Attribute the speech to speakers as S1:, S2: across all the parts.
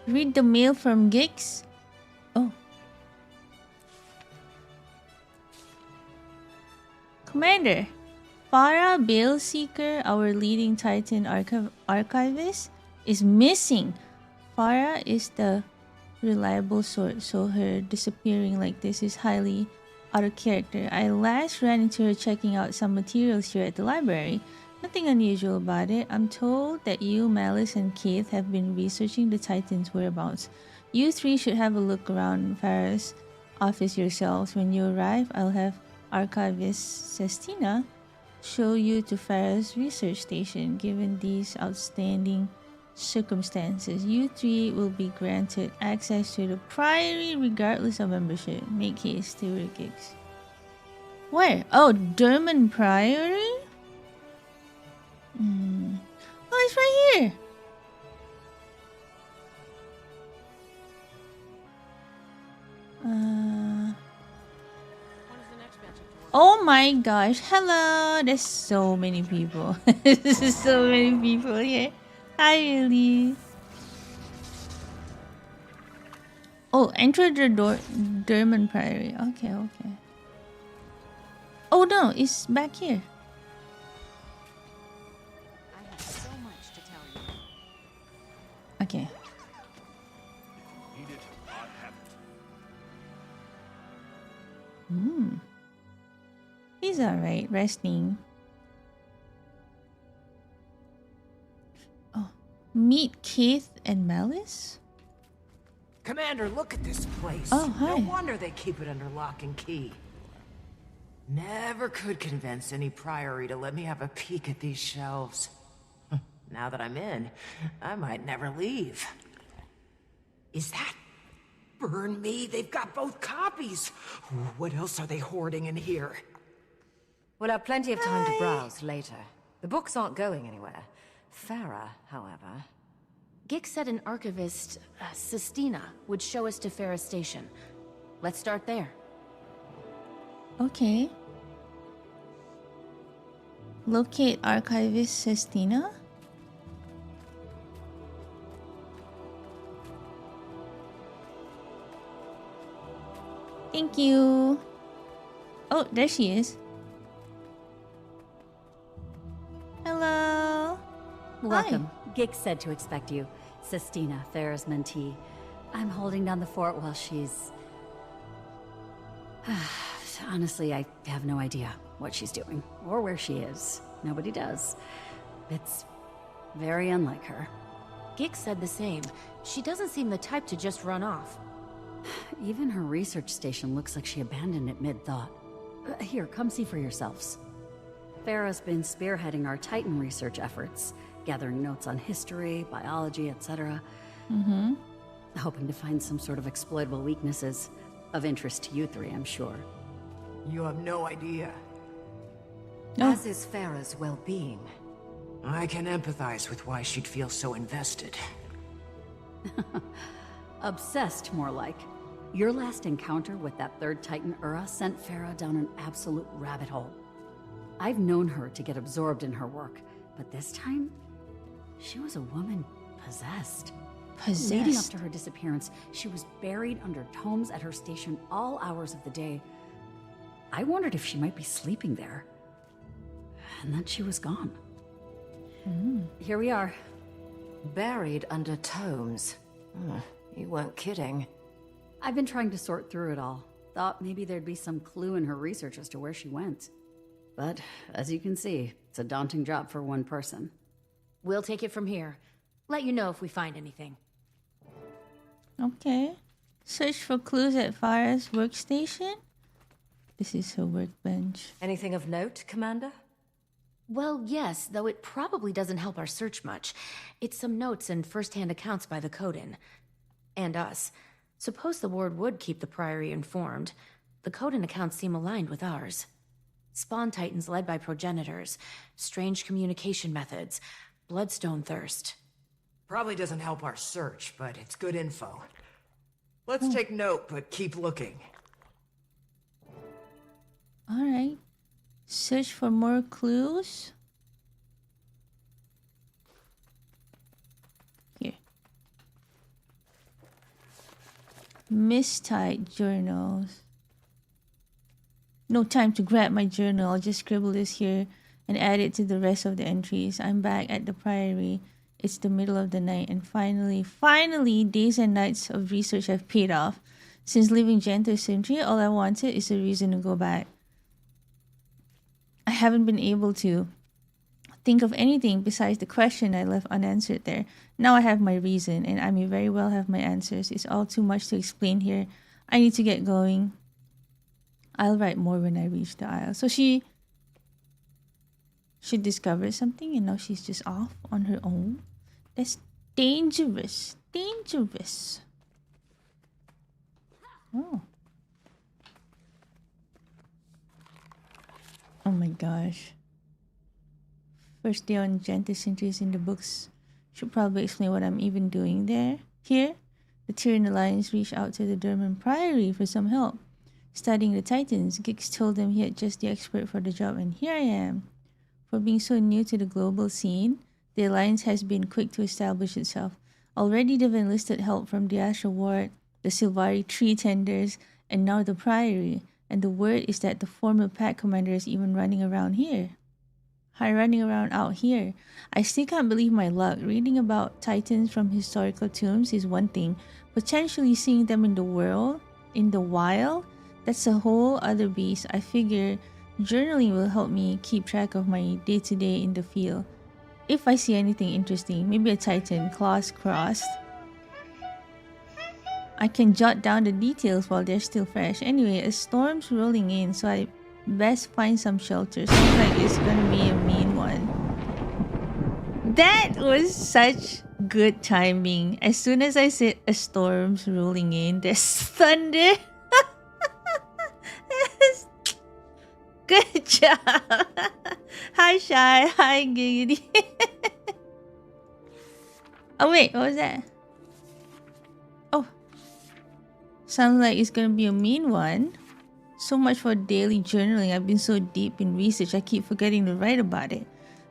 S1: Read the mail from Gix. Oh. Commander, Farah Baleseeker, our leading Titan archivist, is missing. Farah is the reliable sort, so her disappearing like this is highly out of character. I last ran into her checking out some materials here at the library. Nothing unusual about it. I'm told that you, Malice, and Keith have been researching the Titan's whereabouts. You three should have a look around Farah's office yourselves. When you arrive, I'll have Archivist Sestina show you to Farah's research station. Given these outstanding circumstances, you three will be granted access to the Priory regardless of membership. Make haste, Stewart Giggs. Where? Oh, Durman Priory? Oh, it's right here. Oh my gosh. Hello. There's so many people. There's so many people here. Hi, Lily. Oh, enter the door. Durman Priory. Okay, okay. Oh no, it's back here.
S2: I have so much to tell you.
S1: Okay. He's alright, resting. Oh, meet Keith and Malice?
S3: Commander, look at this place.
S1: Oh, hi.
S3: No wonder they keep it under lock and key. Never could convince any priory to let me have a peek at these shelves. Now that I'm in, I might never leave. Is that... Burn me, they've got both copies. What else are they hoarding in here?
S2: We'll have plenty of time to browse later. The books aren't going anywhere. Farah, however... Gix said an archivist, Sestina, would show us to Farah Station. Let's start there.
S1: Okay. Locate Archivist Sestina? Thank you. Oh, there she is. Hello.
S4: Welcome. Gix said to expect you. Sestina, Farah's mentee. I'm holding down the fort while she's... Honestly, I have no idea what she's doing, or where she is. Nobody does. It's very unlike her.
S2: Gix said the same. She doesn't seem the type to just run off.
S4: Even her research station looks like she abandoned it mid-thought. Here, come see for yourselves. Farah's been spearheading our Titan research efforts, gathering notes on history, biology, etc. Hoping to find some sort of exploitable weaknesses. Of interest to you three, I'm sure.
S3: You have no idea.
S2: As is Farah's well-being.
S3: I can empathize with why she'd feel so invested.
S4: Obsessed, more like. Your last encounter with that third Titan Ura sent Farah down an absolute rabbit hole. I've known her to get absorbed in her work, but this time, she was a woman possessed. Leading up to her disappearance, she was buried under tomes at her station all hours of the day. I wondered if she might be sleeping there. And then she was gone. Here we are.
S2: Buried under tomes. You weren't kidding.
S4: I've been trying to sort through it all. Thought maybe there'd be some clue in her research as to where she went. But, as you can see, it's a daunting job for one person.
S2: We'll take it from here. Let you know if we find anything.
S1: Okay. Search for clues at Farah's workstation. This is her workbench.
S2: Anything of note, Commander? Well, yes, though it probably doesn't help our search much. It's some notes and first-hand accounts by the Coden. And us. Suppose the Ward would keep the Priory informed. The Coden accounts seem aligned with ours. Spawn Titans led by progenitors. Strange communication methods. Bloodstone thirst.
S3: Probably doesn't help our search, but it's good info. Let's take note, but keep looking.
S1: Alright. Search for more clues. Here. Mistide journals. No time to grab my journal. I'll just scribble this here and add it to the rest of the entries. I'm back at the Priory. It's the middle of the night, and finally, days and nights of research have paid off. Since leaving Genter Sentry, all I wanted is a reason to go back. I haven't been able to think of anything besides the question I left unanswered there. Now I have my reason, and I may very well have my answers. It's all too much to explain here. I need to get going. I'll write more when I reach the Isle. So she discovered something, and now she's just off on her own. That's dangerous. Dangerous. Oh. Oh my gosh. First day on Genter Sentries in the books. Should probably explain what I'm even doing there. Here, the Tyrian Alliance reached out to the Durman Priory for some help. Studying the Titans, Gix told them he had just the expert for the job, and here I am. For being so new to the global scene, the Alliance has been quick to establish itself. Already they've enlisted help from the Asher Ward, the Sylvari Tree Tenders, and now the Priory. And the word is that the former pack commander is even running around here. Running around out here. I still can't believe my luck. Reading about Titans from historical tombs is one thing. Potentially seeing them in the wild, that's a whole other beast. I figure journaling will help me keep track of my day-to-day in the field. If I see anything interesting, maybe a Titan, claws crossed, I can jot down the details while they're still fresh. Anyway, a storm's rolling in, so I best find some shelter. Seems like it's gonna be a mean one. That was such good timing. As soon as I said a storm's rolling in, there's thunder. Good job. Hi, Shy. Hi, Giggity. Oh, wait. What was that? Oh. Sounds like it's gonna be a mean one. So much for daily journaling. I've been so deep in research, I keep forgetting to write about it.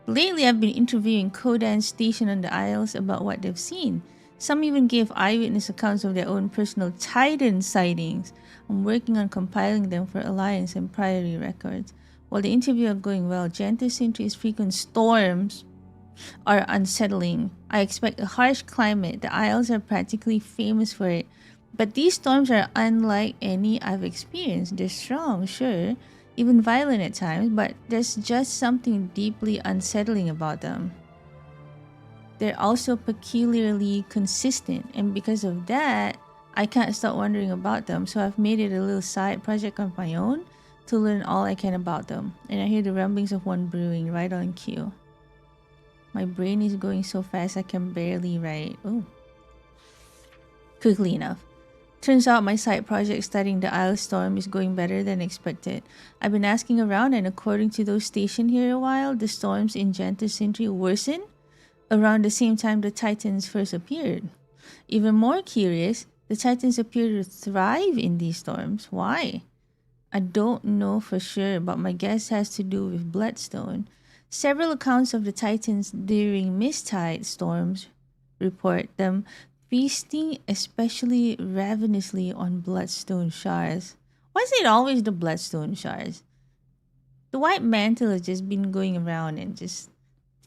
S1: Lately, I've been interviewing Kodan stationed on the Isles about what they've seen. Some even gave eyewitness accounts of their own personal Titan sightings. I'm working on compiling them for Alliance and Priory records. While the interviews are going well, Genter Sentry's frequent storms are unsettling. I expect a harsh climate. The Isles are practically famous for it. But these storms are unlike any I've experienced. They're strong, sure, even violent at times, but there's just something deeply unsettling about them. They're also peculiarly consistent, and because of that, I can't stop wondering about them, so I've made it a little side project of my own to learn all I can about them. And I hear the rumblings of one brewing right on cue. My brain is going so fast I can barely write. Oh. Quickly enough. Turns out my side project studying the Isle Storm is going better than expected. I've been asking around, and according to those stationed here a while, the storms in Genter Sentry worsened around the same time the Titans first appeared. Even more curious, the Titans appear to thrive in these storms. Why? I don't know for sure, but my guess has to do with Bloodstone. Several accounts of the Titans during Mistide storms report them feasting especially ravenously on Bloodstone shards. Why is it always the Bloodstone shards? The White Mantle has just been going around and just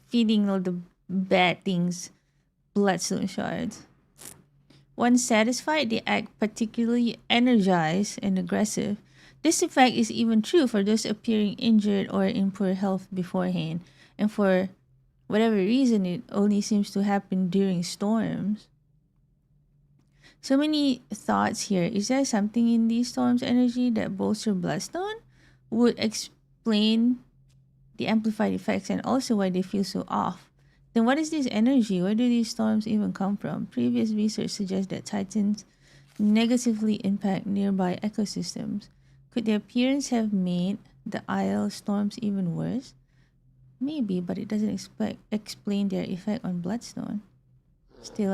S1: feeding all the bad things Bloodstone shards. Once satisfied, they act particularly energized and aggressive. This effect is even true for those appearing injured or in poor health beforehand, and for whatever reason, it only seems to happen during storms. So many thoughts here. Is there something in these storms' energy that bolster Bloodstone? Would explain the amplified effects and also why they feel so off. Then what is this energy? Where do these storms even come from? Previous research suggests that Titans negatively impact nearby ecosystems. Could their appearance have made the Isle storms even worse? Maybe, but it doesn't explain their effect on Bloodstone. Still,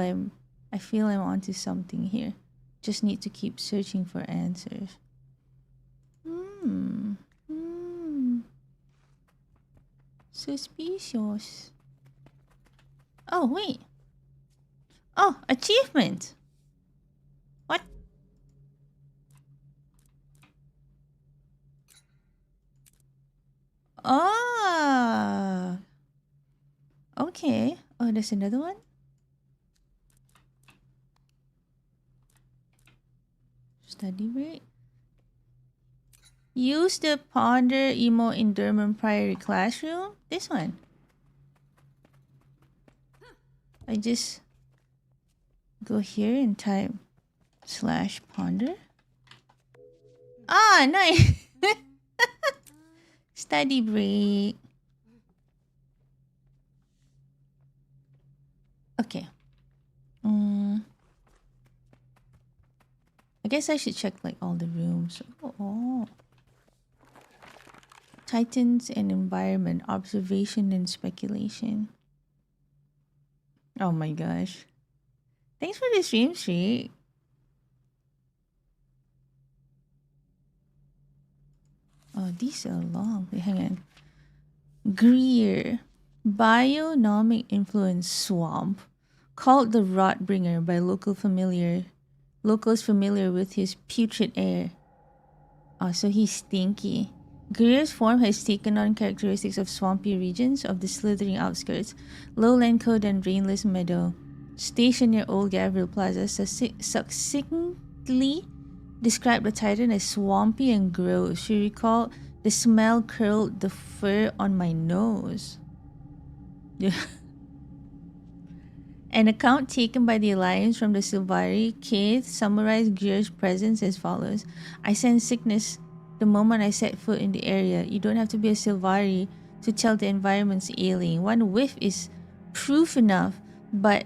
S1: I feel I'm onto something here. Just need to keep searching for answers. Suspicious. Oh, wait. Oh, achievement. What? Ah. Okay. Oh, there's another one? Study break. Use the Ponder Emo in Durham Priory classroom. This one. I just go here and type /ponder. Ah, nice. Study break. Okay. I guess I should check like all the rooms. Oh. Titans and environment, observation and speculation. Oh my gosh. Thanks for the stream, Street. Oh, these are long. Wait, hang on. Greer. Bionomic influence swamp. Called the Rotbringer by locals familiar with his putrid air. Oh, so he's stinky. Greer's form has taken on characteristics of swampy regions of the slithering outskirts, lowland cold and rainless meadow. Stationed near Old Gabriel Plaza, succinctly described the Titan as swampy and gross. She recalled, the smell curled the fur on my nose. An account taken by the Alliance from the Silvari Cave summarized Greer's presence as follows. I sense sickness the moment I set foot in the area. You don't have to be a Silvari to tell the environment's ailing. One whiff is proof enough, but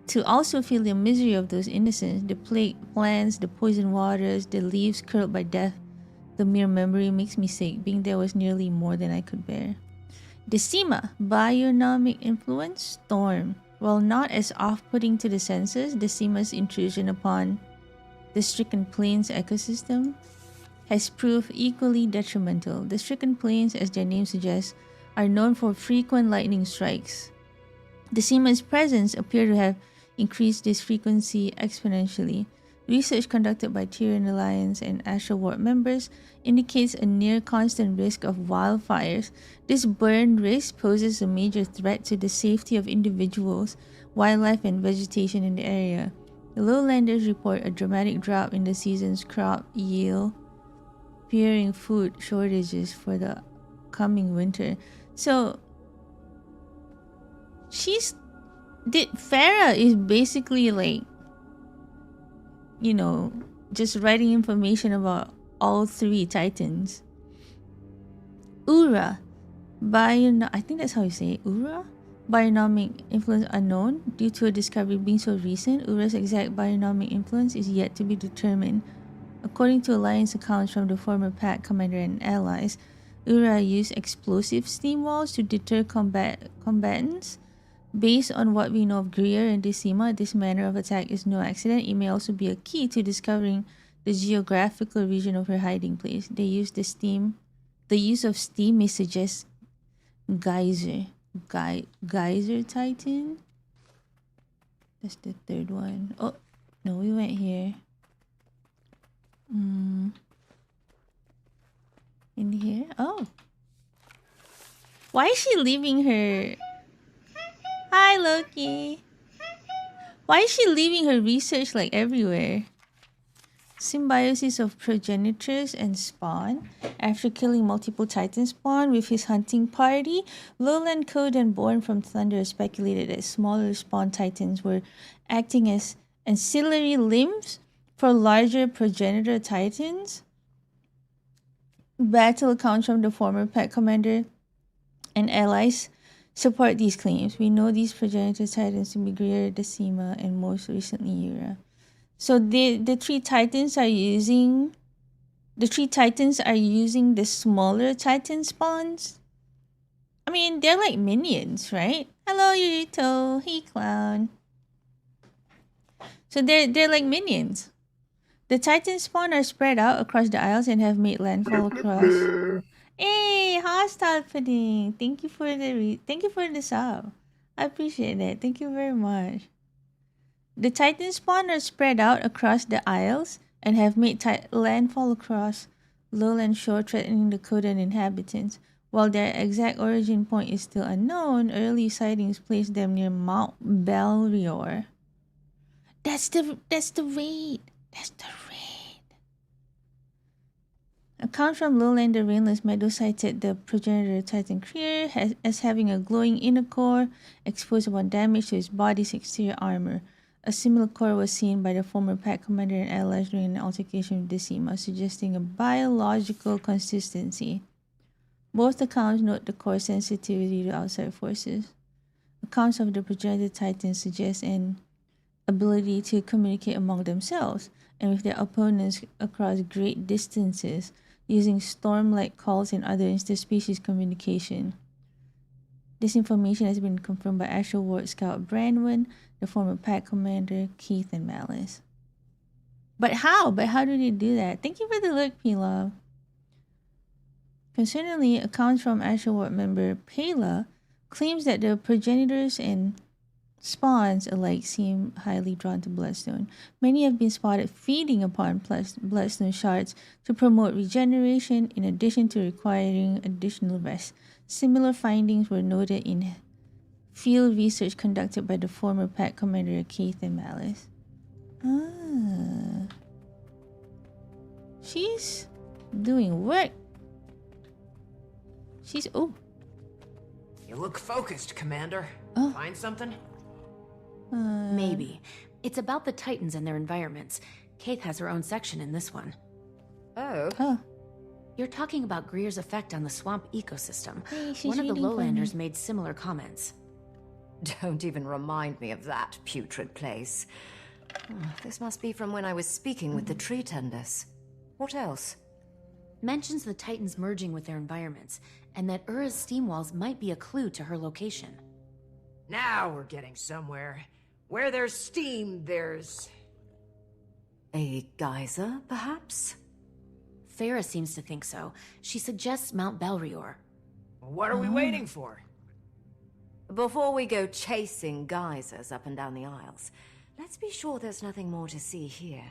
S1: to also feel the misery of those innocents, the plague plants, the poison waters, the leaves curled by death, the mere memory makes me sick. Being there was nearly more than I could bear. Decima, bionomic influence, storm. While not as off-putting to the senses, Decima's intrusion upon the stricken plains ecosystem has proved equally detrimental. The stricken plains, as their name suggests, are known for frequent lightning strikes. Decima's presence appears to have increased this frequency exponentially. Research conducted by Tyrion Alliance and Astral Ward members indicates a near constant risk of wildfires. This burn risk poses a major threat to the safety of individuals, wildlife, and vegetation in the area. The lowlanders report a dramatic drop in the season's crop yield, fearing food shortages for the coming winter. So, Farah is basically like, you know, just writing information about all three Titans. Ura. I think that's how you say it. Ura? Bionomic influence unknown. Due to a discovery being so recent, Ura's exact bionomic influence is yet to be determined. According to Alliance accounts from the former Pack commander and allies, Ura used explosive steam walls to deter combatants. Based on what we know of Greer and Decima, this manner of attack is no accident. It may also be a key to discovering the geographical region of her hiding place. The use of steam may suggest Geyser Titan. That's the third one. Oh no, we went here. In here. Oh, why is she leaving her? Hi, Loki. Why is she leaving her research like everywhere? Symbiosis of progenitors and spawn. After killing multiple Titan spawn with his hunting party, Lowland Code and Born from Thunder speculated that smaller spawn Titans were acting as ancillary limbs for larger progenitor Titans. Battle accounts from the former Pack commander and allies support these claims. We know these progenitor Titans to be Greer, Decima, and most recently Ura. So the three Titans are using the smaller Titan spawns. I mean, they're like minions, right? Hello, Yurito. Hey, clown. So they're like minions. The Titan spawn are spread out across the isles and have made landfall across. Hey, hostile pudding! Thank you for the sub. I appreciate it. Thank you very much. The Titan spawn are spread out across the isles and have made landfall across lowland shore, threatening the Kodan inhabitants. While their exact origin point is still unknown, early sightings place them near Mount Belrior. That's the raid. That's the raid. Accounts from Lowland, the Rainless Meadow, cited the progenitor Titan Krier as having a glowing inner core exposed upon damage to its body's exterior armor. A similar core was seen by the former Pack Commander and allies during an altercation with Decima, suggesting a biological consistency. Both accounts note the core's sensitivity to outside forces. Accounts of the progenitor Titans suggest an ability to communicate among themselves and with their opponents across great distances, using storm-like calls and other interspecies communication. This information has been confirmed by Astral Ward Scout Branwen, the former Pack Commander, Keith, and Malice. But how? How do they do that? Thank you for the look, P-Love. Concerningly, accounts from Astral Ward member Pela claims that the progenitors and spawns alike seem highly drawn to Bloodstone. Many have been spotted feeding upon Bloodstone shards to promote regeneration in addition to requiring additional rest. Similar findings were noted in field research conducted by the former Pack Commander Keith and Malice. She's doing work. Oh.
S3: You look focused, Commander.
S1: Oh.
S3: Find something?
S2: Maybe. It's about the Titans and their environments. Keith has her own section in this one.
S3: Oh.
S2: You're talking about Greer's effect on the swamp ecosystem.
S1: Hey, she's
S2: One of the
S1: reading for me.
S2: Lowlanders made similar comments.
S5: Don't even remind me of that putrid place. This must be from when I was speaking with the tree tenders. What else?
S2: Mentions the Titans merging with their environments, and that Ura's steam walls might be a clue to her location.
S3: Now we're getting somewhere. Where there's steam, there's...
S5: A geyser, perhaps?
S2: Farah seems to think so. She suggests Mount Belrior.
S3: What are we waiting for?
S5: Before we go chasing geysers up and down the aisles, let's be sure there's nothing more to see here.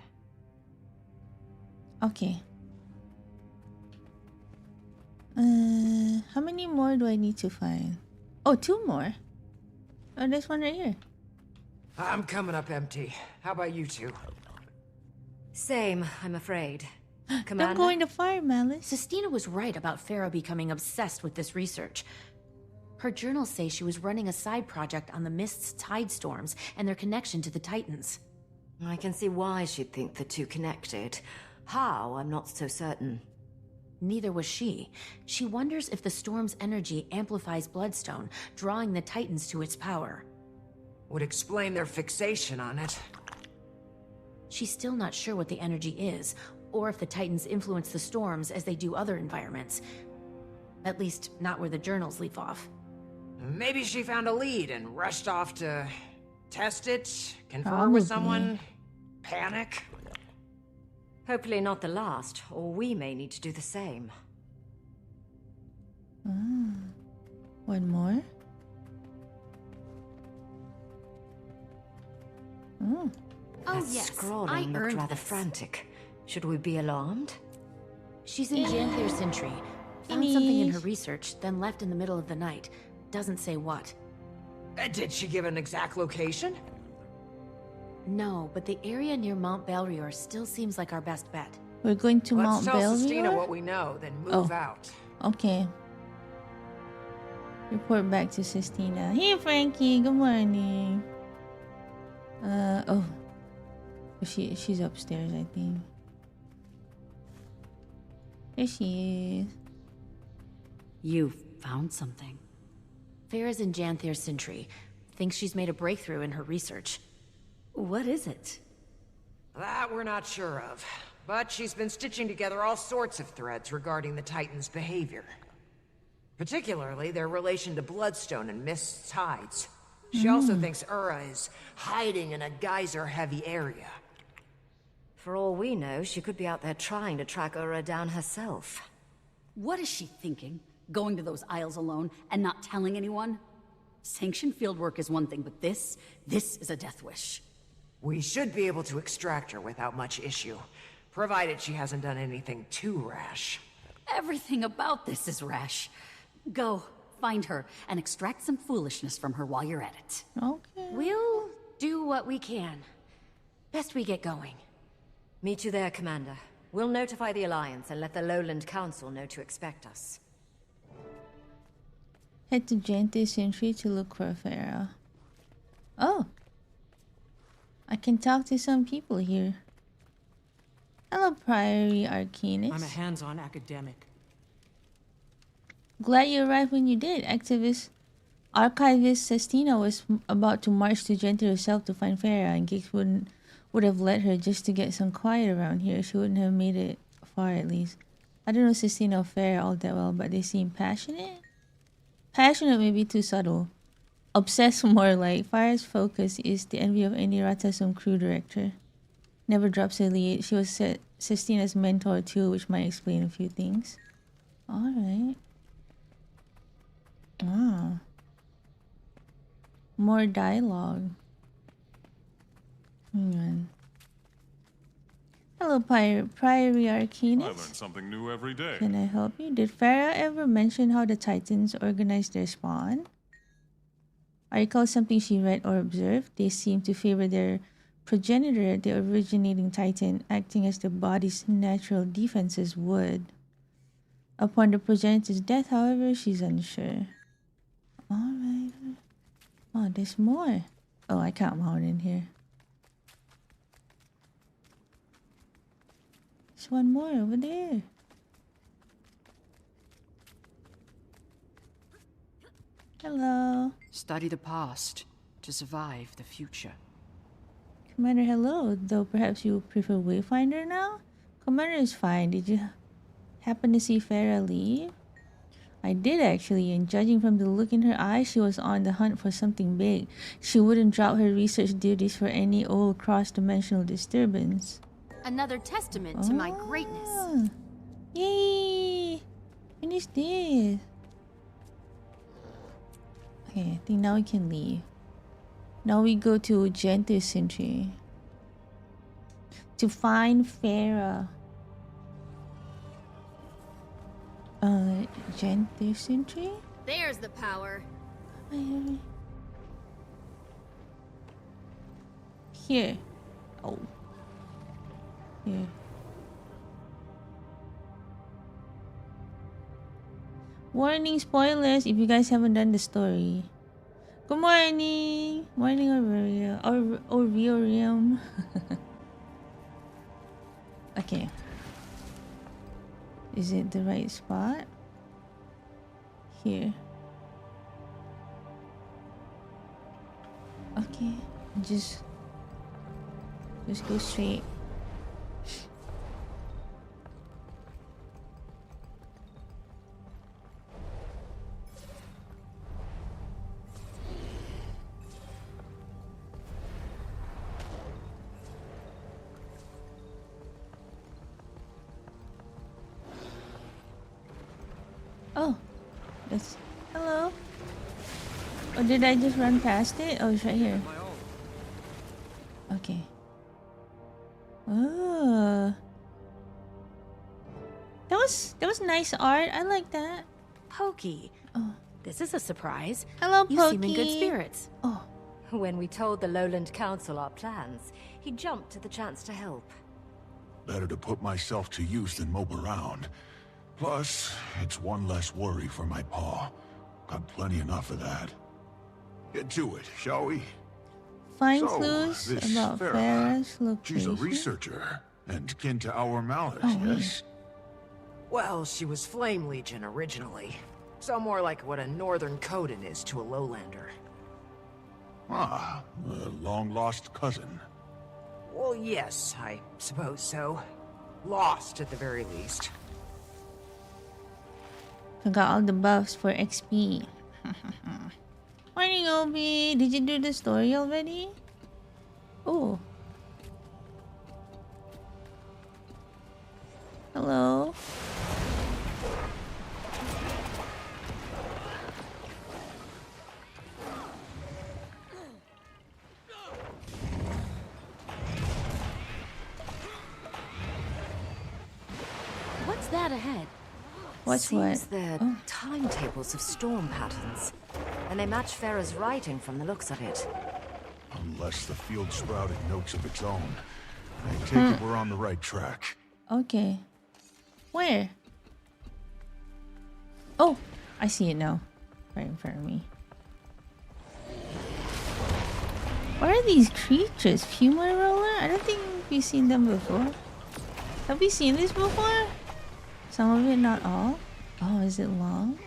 S1: Okay. How many more do I need to find? Oh, 2 more. Oh, there's one right here.
S3: I'm coming up empty. How about you two?
S5: Same, I'm afraid.
S1: Don't
S5: Commander?
S1: go in the fire, Malice.
S2: Sistina was right about Farah becoming obsessed with this research. Her journals say she was running a side project on the Mist's tide storms and their connection to the Titans.
S5: I can see why she'd think the two connected. How, I'm not so certain.
S2: Neither was she. She wonders if the storm's energy amplifies Bloodstone, drawing the Titans to its power.
S3: Would explain their fixation on it.
S2: She's still not sure what the energy is, or if the Titans influence the storms as they do other environments. At least, not where the journals leave off.
S3: Maybe she found a lead and rushed off to test it, confer
S1: Probably.
S3: with someone, panic.
S5: Hopefully not the last, or we may need to do the same.
S1: One more.
S2: Oh
S5: That
S2: yes,
S5: scrawling
S2: I
S5: looked
S2: earned
S5: rather
S2: this.
S5: frantic. Should we be alarmed?
S2: She's in Janthier Sentry. Found something in her research, then left in the middle of the night. Doesn't say what.
S3: Did she give an exact location?
S2: No, but the area near Mount Belrior still seems like our best bet.
S1: We're going to
S3: Let's
S1: Mount
S3: tell Sistina
S1: Belrior?
S3: what we know, then move
S1: Oh.
S3: out.
S1: Okay. Report back to Sistina. Hey, Frankie. Good morning. Oh. She's upstairs, I think. There she is.
S4: You found something.
S2: Farah's in Janthier Sentry. Thinks she's made a breakthrough in her research.
S4: What is it?
S3: That we're not sure of. But she's been stitching together all sorts of threads regarding the Titans' behavior. Particularly their relation to Bloodstone and Mist's tides. She also thinks Ura is hiding in a geyser-heavy area.
S5: For all we know, she could be out there trying to track Ura down herself.
S4: What is she thinking? Going to those aisles alone and not telling anyone? Sanctioned fieldwork is one thing, but this is a death wish.
S3: We should be able to extract her without much issue, provided she hasn't done anything too rash.
S4: Everything about this is rash. Go, find her, and extract some foolishness from her while you're at it.
S1: Okay.
S2: We'll do what we can. Best we get going.
S5: Meet you there, Commander. We'll notify the Alliance and let the Lowland Council know to expect us.
S1: Head to Gente Sentry to look for Farah. Oh. I can talk to some people here. Hello, Priory Arcanist.
S6: I'm a hands-on academic.
S1: Glad you arrived when you did. Archivist Sestina was about to march to Gente herself to find Farah, and Gix would have let her just to get some quiet around here. She wouldn't have made it far, at least. I don't know Sestina or Farah all that well, but they seem passionate. Passionate may be too subtle. Obsessed more like. Farah's focus is the envy of any Ratasum crew director. Never drops a lead. She was Sestina's mentor too, which might explain a few things. Alright. Ah. More dialogue. Hang on. Hello, Priory Arcanist.
S7: I learn something new every day.
S1: Can I help you? Did Farah ever mention how the Titans organize their spawn? I recall something she read or observed. They seem to favor their progenitor, the originating Titan, acting as the body's natural defenses would. Upon the progenitor's death, however, she's unsure. Alright. Oh, there's more. Oh, I can't mount in here. There's one more over there. Hello.
S6: Study the past to survive the future.
S1: Commander, hello. Though perhaps you prefer Wayfinder now? Commander is fine. Did you happen to see Farah leave? I did actually, and judging from the look in her eyes, she was on the hunt for something big. She wouldn't drop her research duties for any old cross-dimensional disturbance.
S2: Another testament to my greatness.
S1: Ah. Yay! Finish this. Okay, I think now we can leave. Now we go to Gente Sentry to find Farah. Gente Sentry?
S2: There's the power.
S1: Here. Oh. Here. Warning, spoilers if you guys haven't done the story. Good morning! Morning, Aurelia. Aurorium. Okay. Is it the right spot? Here. Okay. Just go straight. Oh, that's hello. Or did I just run past it? Oh, it's right here. Okay. Oh, that was nice art. I like that.
S2: Pokey.
S1: Oh,
S2: This is a surprise.
S1: hello,
S2: You
S1: Pokey.
S2: seem in good spirits.
S1: Oh,
S5: When we told the Lowland Council our plans, he jumped at the chance to help.
S8: Better to put myself to use than mope around. Plus, it's one less worry for my paw. Got plenty enough of that. Get to it, shall we?
S1: find
S8: So,
S1: clues
S8: this
S1: about
S8: Farah,
S1: Farah's
S8: She's a
S1: location.
S8: researcher, and kin to our Malice,
S1: Oh,
S8: yes?
S3: Well, she was Flame Legion originally. So more like what a Northern Coden is to a Lowlander.
S8: Ah, a long-lost cousin.
S3: Well, yes, I suppose so. Lost, at the very least.
S1: I got all the buffs for XP. Morning, Obi. Did you do the story already? Oh. Hello.
S2: What's that ahead?
S1: What's
S5: Seems
S1: what?
S5: they're
S1: Oh.
S5: timetables of storm patterns. And they match Farah's writing from the looks of it.
S8: Unless the field sprouted notes of its own. I take it we're on the right track.
S1: Okay. Where? Oh, I see it now. Right in front of me. What are these creatures? Puma roller? I don't think we've seen them before. Have we seen this before? Some of it, not all. Oh, is it long?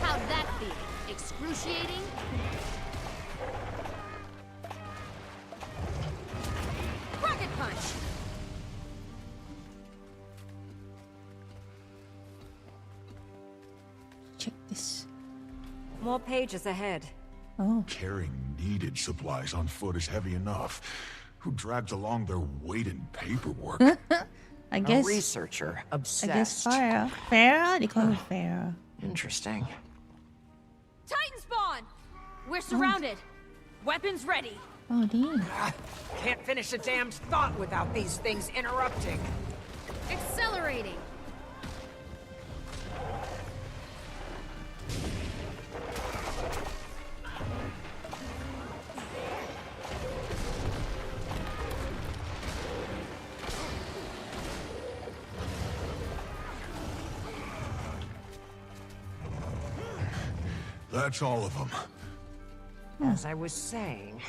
S2: How'd that feel? Excruciating? Rocket punch!
S1: Check this.
S5: More pages ahead.
S1: Oh,
S8: Carrying needed supplies on foot is heavy enough. Who drags along their weight in paperwork?
S1: I
S3: A
S1: guess.
S3: researcher,
S1: I guess
S3: obsessed.
S1: Farah. Farah? They call her Farah.
S3: Interesting.
S2: Titan spawn! We're surrounded. Weapons ready.
S1: Oh, damn.
S3: Can't finish a damned thought without these things interrupting.
S2: Accelerating.
S8: That's all of them.
S3: As I was saying,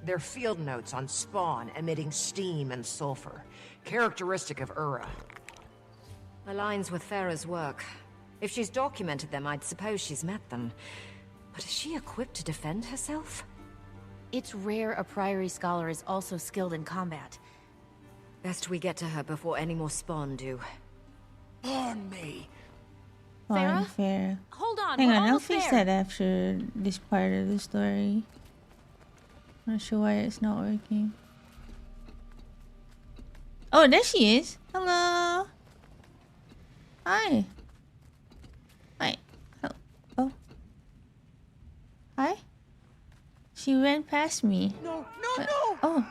S3: they're field notes on spawn emitting steam and sulfur, characteristic of Ura.
S5: Aligns with Farah's work. If she's documented them, I'd suppose she's met them. But is she equipped to defend herself?
S2: It's rare a Priory scholar is also skilled in combat.
S5: Best we get to her before any more spawn do.
S3: Burn me!
S1: Fine,
S2: Farah?
S1: fair.
S2: Hold on,
S1: Hang
S2: we're
S1: on, I'll
S2: almost
S1: fix
S2: there.
S1: that after this part of the story. Not sure why it's not working. Oh, there she is. Hello. Hi. Hi. Oh. Hi. She ran past me.
S3: No,
S1: Uh,
S3: no, no!
S1: Oh.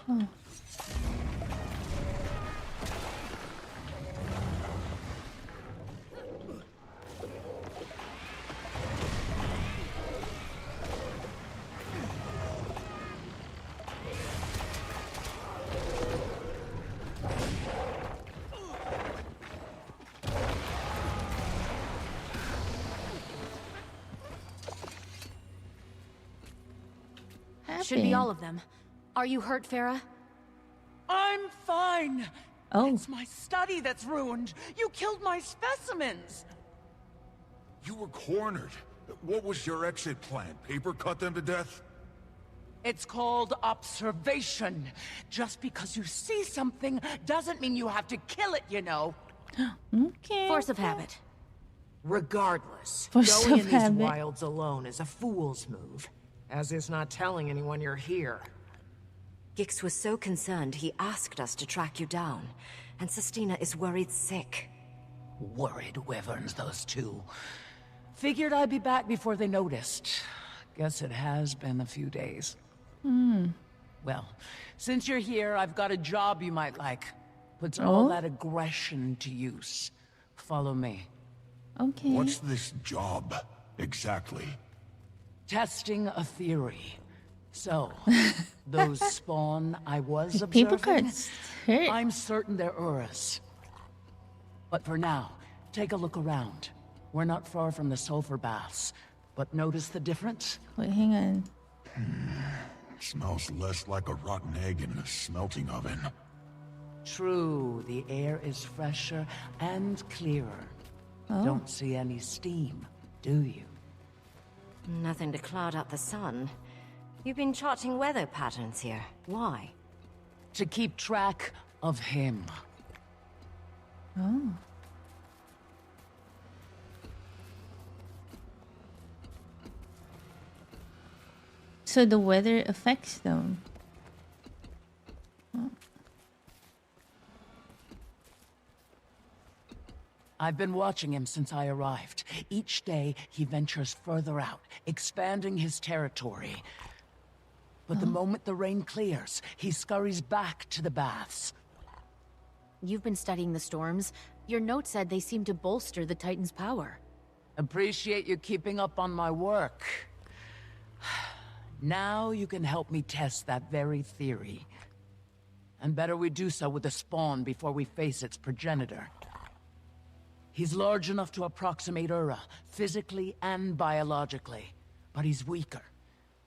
S1: Oh.
S2: Should be
S1: Happened?
S2: all of them. Are you hurt, Farah?
S6: I'm fine.
S1: Oh.
S6: It's my study that's ruined. You killed my specimens.
S8: You were cornered. What was your exit plan? Paper cut them to death?
S6: It's called observation. Just because you see something doesn't mean you have to kill it, you know.
S1: Okay.
S2: Force of habit.
S3: Regardless,
S1: Force
S3: going
S1: of
S3: in these
S1: habit.
S3: wilds alone is a fool's move. As is not telling anyone you're here.
S5: Gix was so concerned he asked us to track you down. And Sestina is worried sick.
S6: Worried wyverns, those two. Figured I'd be back before they noticed. Guess it has been a few days. Well, since you're here, I've got a job you might like. Puts all that aggression to use. Follow me.
S1: Okay.
S8: What's this job, exactly?
S6: Testing a theory. So, those spawn I was
S1: Paper
S6: observing,
S1: cuts hurt.
S6: I'm certain they're Urus. But for now, take a look around. We're not far from the sulfur baths. But notice the difference?
S1: Wait, hang on.
S8: Smells less like a rotten egg in a smelting oven.
S6: True, the air is fresher and clearer. Don't see any steam, do you?
S5: Nothing to cloud up the sun. You've been charting weather patterns here. Why?
S6: To keep track of him.
S1: Oh. So the weather affects them.
S6: I've been watching him since I arrived. Each day, he ventures further out, expanding his territory. But the moment the rain clears, he scurries back to the baths.
S2: You've been studying the storms. Your note said they seem to bolster the Titan's power.
S6: Appreciate you keeping up on my work. Now you can help me test that very theory. And better we do so with the spawn before we face its progenitor. He's large enough to approximate Ura, physically and biologically. But he's weaker.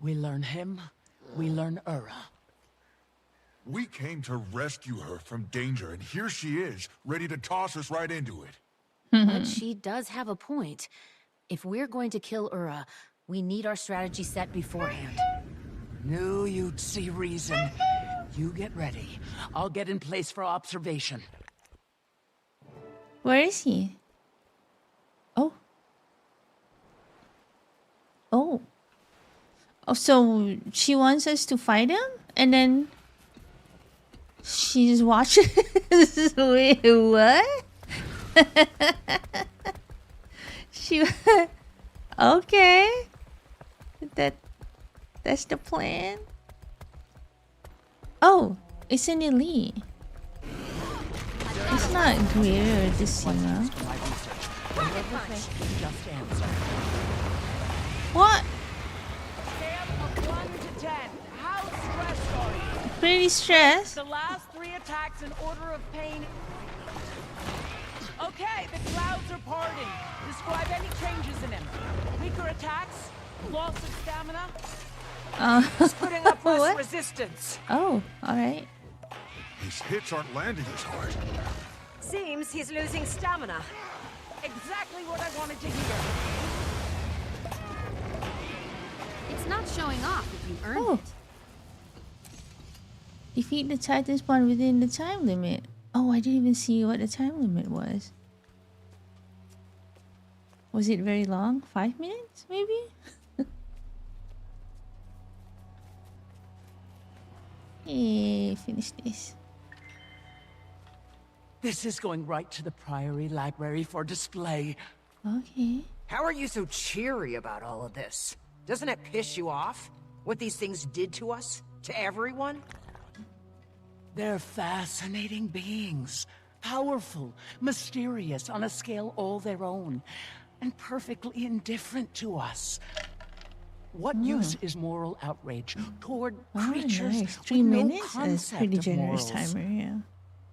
S6: We learn him, we learn Ura.
S8: We came to rescue her from danger, and here she is, ready to toss us right into it.
S2: But she does have a point. If we're going to kill Ura, we need our strategy set beforehand.
S6: Knew you'd see reason. You get ready. I'll get in place for observation.
S1: Where is he? Oh. Oh. Oh, so she wants us to fight him? And then she's watching. Wait, what? She. Okay. That's the plan. Oh, it's an elite. It's not Greer or Decima. What?
S6: Scale of 1 to 10. How stressed are you?
S1: Pretty stressed.
S6: The last 3 attacks in order of pain. Okay, the clouds are parting. Describe any changes in him. Weaker attacks? Loss of stamina?
S3: He's putting up less
S1: What?
S3: resistance.
S1: Oh, alright.
S8: His hits aren't landing as hard.
S5: Seems he's losing stamina.
S6: Exactly what I wanted to hear.
S2: It's not showing off if you earned
S1: Oh.
S2: it.
S1: Defeat the Titan spawn within the time limit. Oh, I didn't even see what the time limit was. Was it very long? 5 minutes, maybe? Hey, finish this.
S6: This is going right to the Priory Library for display.
S1: Okay.
S3: How are you so cheery about all of this? Doesn't it piss you off? What these things did to us? To everyone?
S6: They're fascinating beings. Powerful, mysterious, on a scale all their own. And perfectly indifferent to us. What use is moral outrage toward
S1: Oh,
S6: creatures
S1: nice. 3
S6: with no
S1: minutes? That's
S6: concept
S1: pretty
S6: of
S1: generous
S6: morals?
S1: timer, yeah.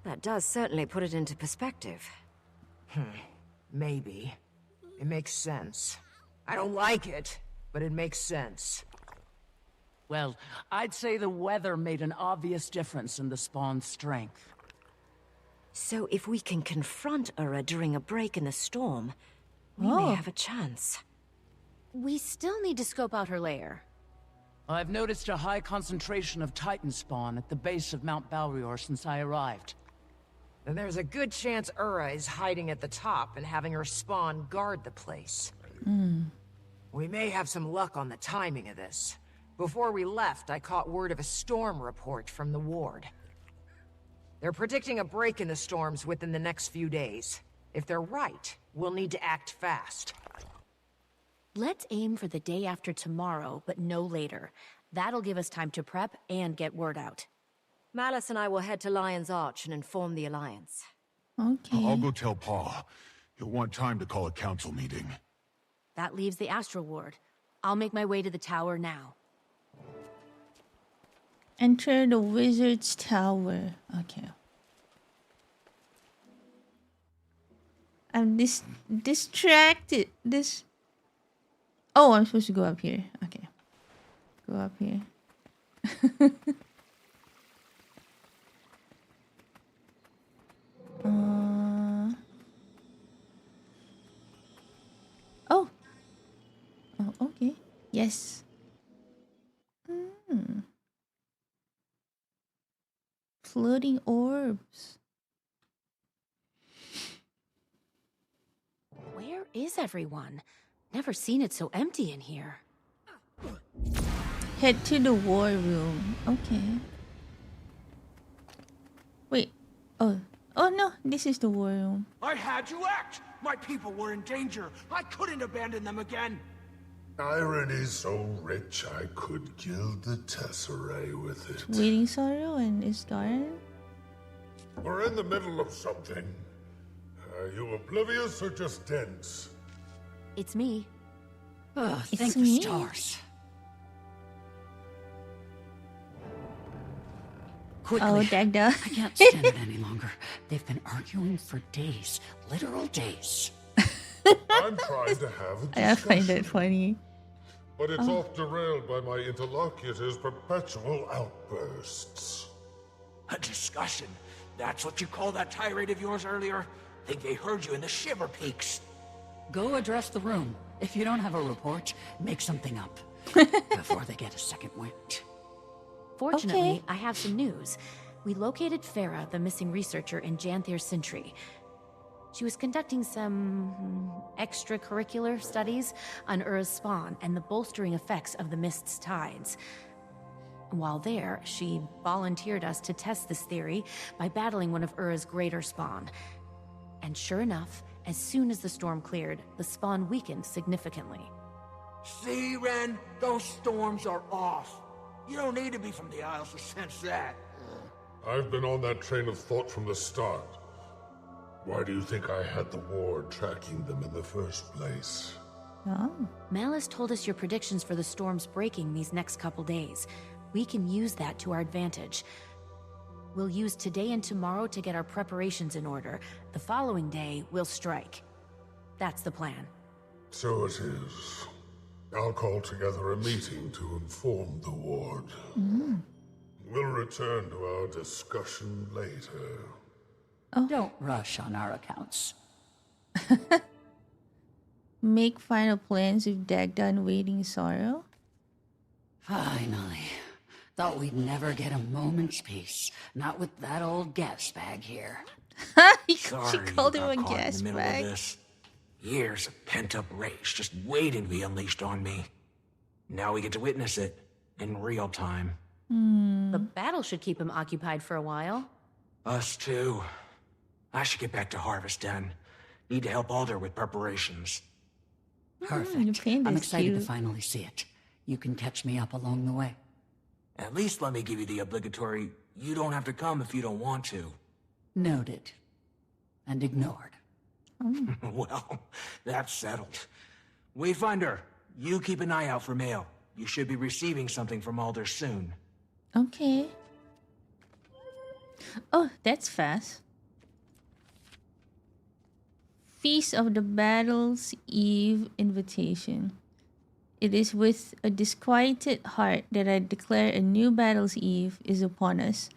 S5: That does certainly put it into perspective.
S3: Maybe. It makes sense. I don't like it, but it makes sense.
S6: Well, I'd say the weather made an obvious difference in the spawn's strength.
S5: So if we can confront Ura during a break in the storm, we
S1: Oh.
S5: may have a chance.
S2: We still need to scope out her lair.
S6: I've noticed a high concentration of Titan spawn at the base of Mount Balrior since I arrived.
S3: And there's a good chance Ura is hiding at the top and having her spawn guard the place. We may have some luck on the timing of this. Before we left, I caught word of a storm report from the ward. They're predicting a break in the storms within the next few days. If they're right, we'll need to act fast.
S2: Let's aim for the day after tomorrow, but no later. That'll give us time to prep and get word out.
S5: Malice and I will head to Lion's Arch and inform the Alliance.
S1: Okay.
S8: I'll go tell Paul. He'll want time to call a council meeting.
S2: That leaves the Astral Ward. I'll make my way to the tower now.
S1: Enter the wizard's tower. Okay. I'm distracted. Oh, I'm supposed to go up here. Okay. Go up here. Oh. Oh, okay. Yes. Floating orbs.
S2: Where is everyone? Never seen it so empty in here.
S1: Head to the war room. Okay. Wait. Oh. Oh no, this is the war room.
S7: I had to act! My people were in danger. I couldn't abandon them again. Irony so rich I could gild the tesserae with it.
S1: Waiting Sorrow and Isgaren?
S7: We're in the middle of something. Are you oblivious or just dense?
S2: It's me.
S4: Ugh,
S1: It's
S4: thank the
S1: me.
S4: stars. Quickly.
S1: Oh, Dagda.
S4: I can't stand it any longer. They've been arguing for days. Literal days.
S7: I'm trying to have a
S1: I find
S7: discussion,
S1: that funny.
S7: but it's off derailed by my interlocutor's perpetual outbursts.
S9: A discussion? That's what you called that tirade of yours earlier? Think they heard you in the Shiver Peaks.
S4: Go address the room. If you don't have a report, make something up. Before they get a second wind.
S2: Fortunately,
S1: Okay.
S2: I have some news. We located Farah, the missing researcher, in Janthir Sentry. She was conducting some extracurricular studies on Ura's spawn and the bolstering effects of the mist's tides. While there, she volunteered us to test this theory by battling one of Ura's greater spawn. And sure enough, as soon as the storm cleared, the spawn weakened significantly.
S9: See, Ren? Those storms are off. You don't need to be from the Isles to sense that.
S7: I've been on that train of thought from the start. Why do you think I had the ward tracking them in the first place?
S1: Oh.
S2: Malice told us your predictions for the storms breaking these next couple days. We can use that to our advantage. We'll use today and tomorrow to get our preparations in order. The following day, we'll strike. That's the plan.
S7: So it is. I'll call together a meeting to inform the ward. We'll return to our discussion later.
S4: Don't rush on our accounts.
S1: Make final plans with Dagda and Waiting Sorrow?
S4: Finally. Thought we'd never get a moment's peace. Not with that old gas bag here.
S1: she
S9: Sorry
S1: called
S9: you
S1: him a
S9: got caught in
S1: gas
S9: the middle
S1: bag.
S9: of this. Years of pent-up rage just waiting to be unleashed on me. Now we get to witness it in real time.
S2: The battle should keep him occupied for a while.
S9: Us too. I should get back to Harvest Den. Need to help Alder with preparations.
S1: your
S4: Perfect.
S1: panda's
S4: I'm excited to
S1: cute.
S4: finally see it. You can catch me up along the way.
S9: At least let me give you the obligatory, you don't have to come if you don't want to.
S4: Noted. And ignored.
S9: Well, that's settled. Wayfinder, you keep an eye out for mail. You should be receiving something from Alder soon.
S1: Okay. Oh, that's fast. Feast of the Battle's Eve invitation. It is with a disquieted heart that I declare a new Battle's Eve is upon us.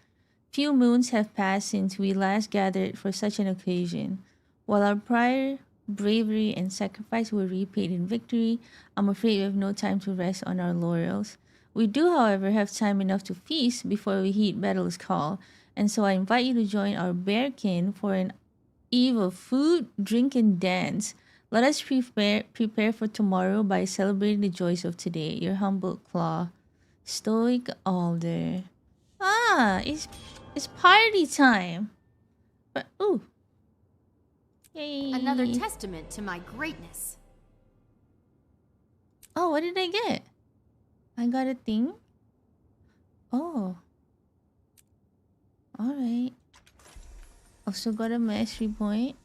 S1: Few moons have passed since we last gathered for such an occasion. While our prior bravery and sacrifice were repaid in victory, I'm afraid we have no time to rest on our laurels. We do, however, have time enough to feast before we heed battle's call, and so I invite you to join our bearkin for an eve of food, drink, and dance. Let us prepare for tomorrow by celebrating the joys of today. Your humble claw, Stoic Alder. Ah, it's party time. But ooh, yay!
S2: Another testament to my greatness.
S1: Oh, what did I get? I got a thing. Oh. Alright. Also got a mastery point.